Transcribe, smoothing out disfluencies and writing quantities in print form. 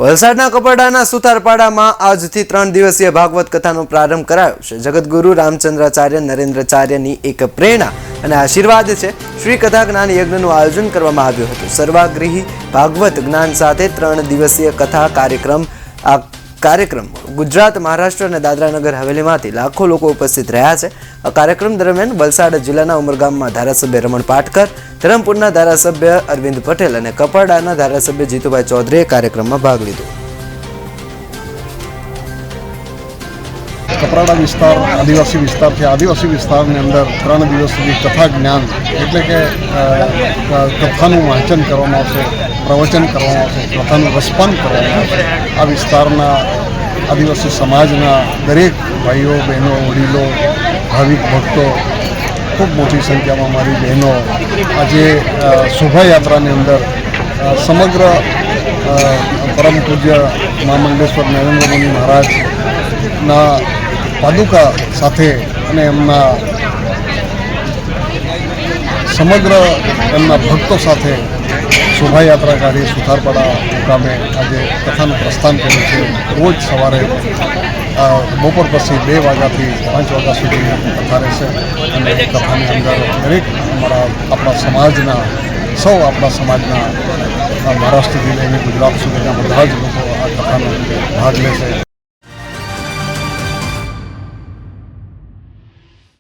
વલસાડના કપડાના સુતારપાડામાં આજથી 3 દિવસીય ભાગવત કથાનો પ્રારંભ કરાયો છે। જગતગુરુ રામચંદ્રાચાર્ય નરેન્દ્રાચાર્યની એક પ્રેરણા અને આશીર્વાદ છે। શ્રી કથા જ્ઞાન યજ્ઞનું આયોજન કરવામાં આવ્યું હતું। સર્વાગ્રહી ભાગવત જ્ઞાન સાથે 3 દિવસીય કથા કાર્યક્રમ ગુજરાત, મહારાષ્ટ્ર અને દાદરાનગર હવેલીમાંથી લાખો લોકો ઉપસ્થિત રહ્યા છે। આ કાર્યક્રમ દરમિયાન વલસાડ જિલ્લાના ઉમરગામમાં ધારાસભ્ય રમણ પાટકર, ધરમપુરના ધારાસભ્ય અરવિંદ પટેલ અને કપડાના ધારાસભ્ય જીતુભાઈ ચૌધરીએ કાર્યક્રમમાં ભાગ લીધો। કપરાડા વિસ્તાર આદિવાસી વિસ્તાર છે। આદિવાસી વિસ્તારની અંદર 3 દિવસ સુધી કથા જ્ઞાન એટલે કે કથાનું વાંચન કરવામાં આવશે, પ્રવચન કરવામાં આવશે, કથાનું રસપાન કરવામાં આવશે। આ વિસ્તારના આદિવાસી સમાજના દરેક ભાઈઓ, બહેનો, વડીલો, ભાવિક ભક્તો, ખૂબ મોટી સંખ્યામાં મારી બહેનો આજે શોભાયાત્રાની અંદર સમગ્ર પરમ પૂજ્ય મા મંગલેશ્વર નરેન્દ્ર મુનિ મહારાજના પાદુકા સાથે અને એમના સમગ્ર એમના ભક્તો સાથે શોભાયાત્રા કાઢી સુતારપાડા મુકામે આજે કથાનું પ્રસ્થાન કર્યું છે। રોજ સવારે બપોર પછી 2 વાગ્યાથી 5 વાગ્યા સુધી કથા રહેશે અને કથાની અંદર દરેક આપણા સમાજના મહારાષ્ટ્રથી લઈને ગુજરાત સુધીના બધા જ લોકો આ કથાનો ભાગ લેશે।